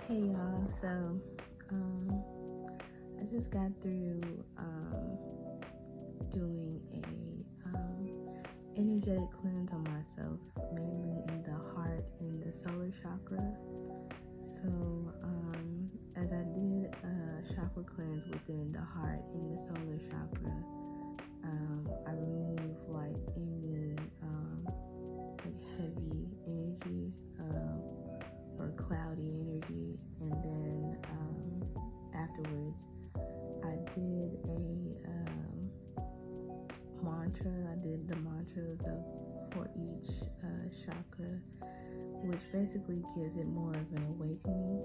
Hey y'all, so I just got through doing a energetic cleanse on myself, mainly in the heart and the solar chakra. So as I did a chakra cleanse within the heart and the solar chakra, I removed any heavy energy or cloudy energy, and then afterwards I did a mantra. I did the mantras for each chakra, which basically gives it more of an awakening.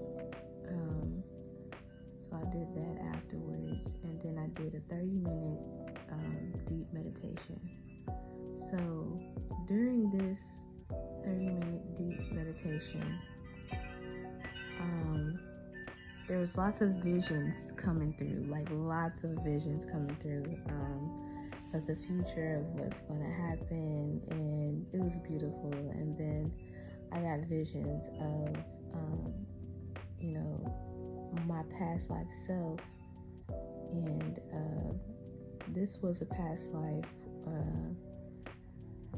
So I did that afterwards, and then I did a 30-minute deep meditation. So during this 30-minute deep meditation, there was lots of visions coming through, of the future, of what's going to happen, and it was beautiful. And then I got visions of, my past life self, and this was a past life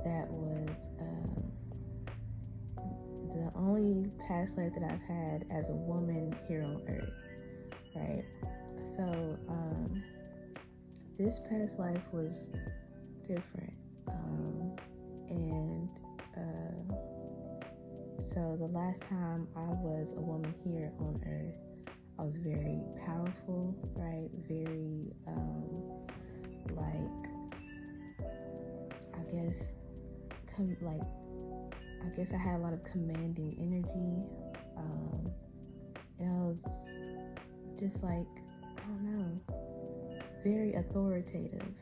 that was the only past life that I've had as a woman here on earth, right? So this past life was different, and so the last time I was a woman here on earth, I was very powerful, right? Very I guess I had a lot of commanding energy, and I was just very authoritative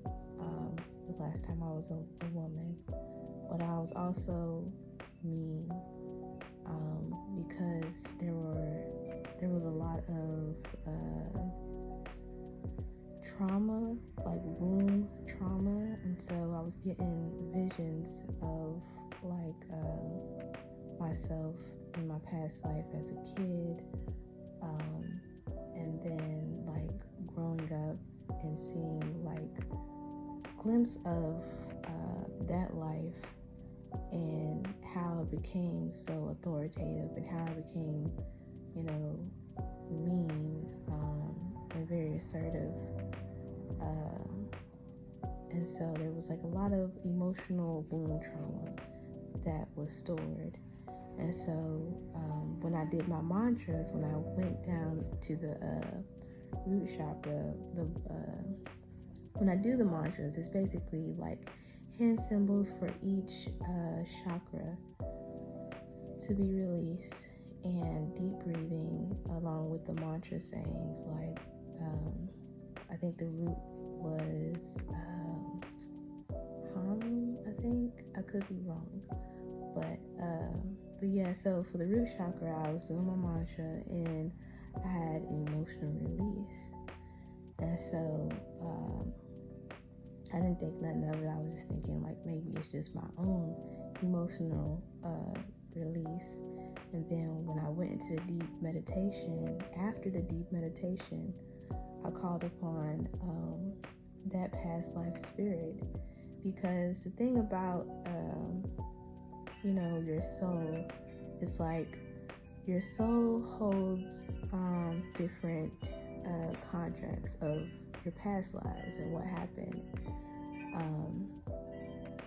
the last time I was a woman. But I was also mean, because there was a lot of trauma, like womb trauma, and so I was getting visions of myself in my past life as a kid, and then growing up and seeing glimpse of that life and how it became so authoritative and how it became, mean, and very assertive. And so there was a lot of emotional wound trauma that was stored. And so when I did my mantras, when I went down to the root chakra, when I do the mantras, it's basically hand symbols for each chakra to be released, and deep breathing along with the mantra sayings. I think the root was hum, I could be wrong, but yeah, so for the root chakra, I was doing my mantra and I had an emotional release. And so I didn't think nothing of it. I was just thinking maybe it's just my own emotional release. And then when I went into deep meditation, after the deep meditation, I called upon that past life spirit, because the thing about your soul is your soul holds different contracts of your past lives and what happened,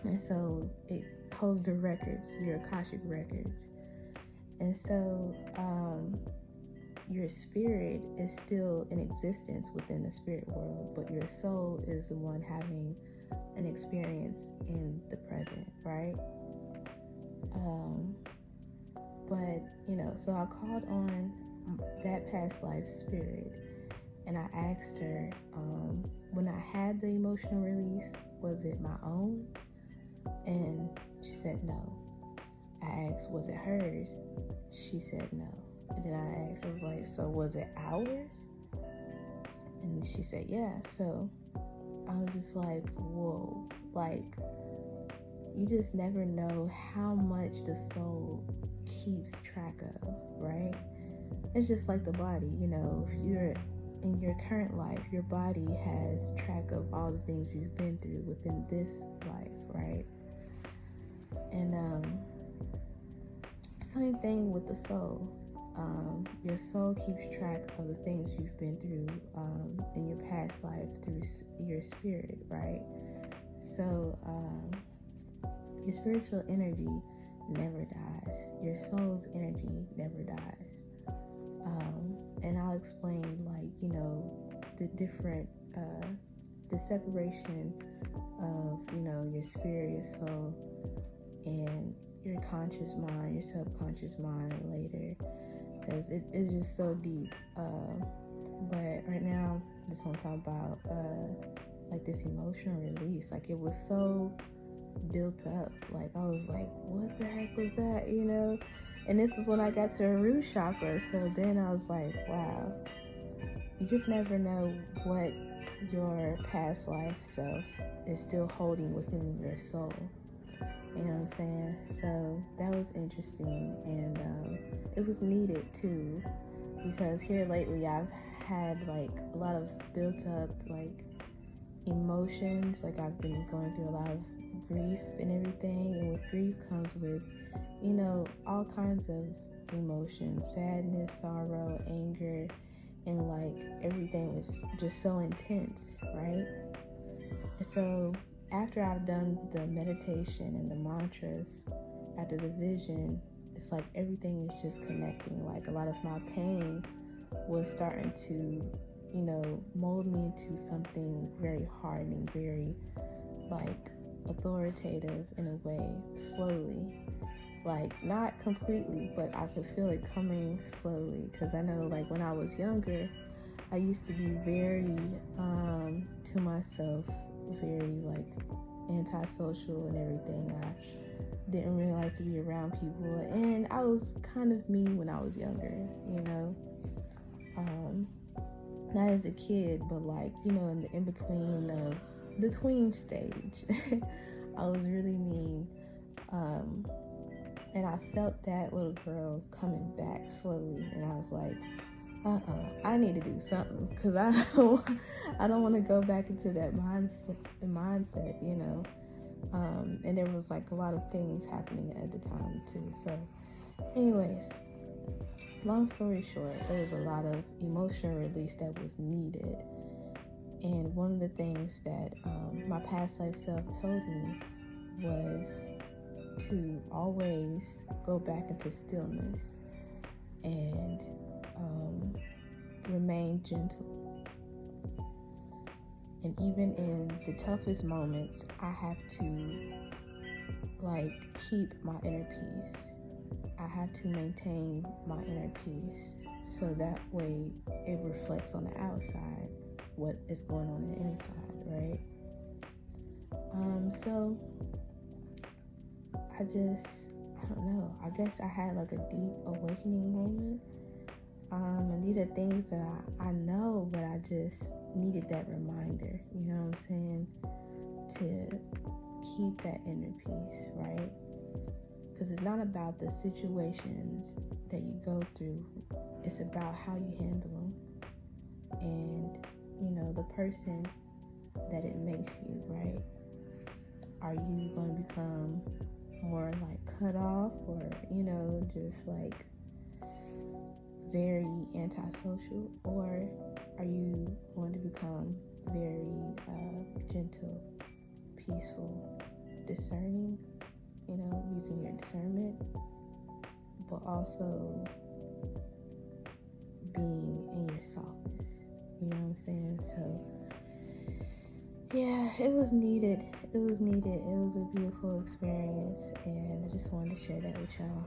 and so it holds the records, your Akashic records. And so your spirit is still in existence within the spirit world, but your soul is the one having an experience in the present, right? But so I called on that past life spirit, and I asked her, when I had the emotional release, was it my own? And she said no. I asked, was it hers? She said no. And then I asked, I was like, so was it ours? And she said, yeah. So I was just like, whoa, you just never know how much the soul keeps track of, right? it's just like the body, you know, if you're in your current life, your body has track of all the things you've been through within this life, right? And same thing with the soul. Your soul keeps track of the things you've been through in your past life through your spirit, right? So your spiritual energy never dies. Your soul's energy never dies. And I'll explain, like, you know, the different, the separation of, you know, your spirit, your soul, and your conscious mind, your subconscious mind later, because it's just so deep. But right now, I just want to talk about like this emotional release. Like, it was so built up. Like, I was like, what the heck was that, you know? And this is when I got to the root chakra. So then I was like, wow, you just never know what your past life self is still holding within your soul. You know what I'm saying? So that was interesting, and it was needed too, because here lately I've had like a lot of built up like emotions. Like, I've been going through a lot of grief and everything, and with grief comes with, you know, all kinds of emotions: sadness, sorrow, anger, and like everything was just so intense, right? And so after I've done the meditation and the mantras, after the vision, it's like everything is just connecting. Like, a lot of my pain was starting to, you know, mold me into something very hardening, very like authoritative in a way, slowly. Like, not completely, but I could feel it coming slowly, because I know, like, when I was younger, I used to be very to myself, very like antisocial and everything. I didn't really like to be around people, and I was kind of mean when I was younger, you know. Not as a kid, but like, you know, in the in-between of the tween stage. I was really mean, and I felt that little girl coming back slowly, and I was like, I need to do something, because I don't want to go back into that mindset, you know. And there was like a lot of things happening at the time too. So anyways, long story short, there was a lot of emotional release that was needed. And one of the things that my past life self told me was to always go back into stillness and remain gentle. And even in the toughest moments, I have to like keep my inner peace. I have to maintain my inner peace, so that way it reflects on the outside what is going on the inside, right? So I don't know, I guess I had like a deep awakening moment. And these are things that I know, but I just needed that reminder, you know what I'm saying, to keep that inner peace, right? Because it's not about the situations that you go through, it's about how you handle them, and, you know, the person that it makes you, right? Are you going to become more like cut off, or, you know, just like very antisocial, or are you going to become very gentle, peaceful, discerning, you know, using your discernment, but also being in your softness, you know what I'm saying? So yeah, it was needed. It was a beautiful experience, and I just wanted to share that with y'all.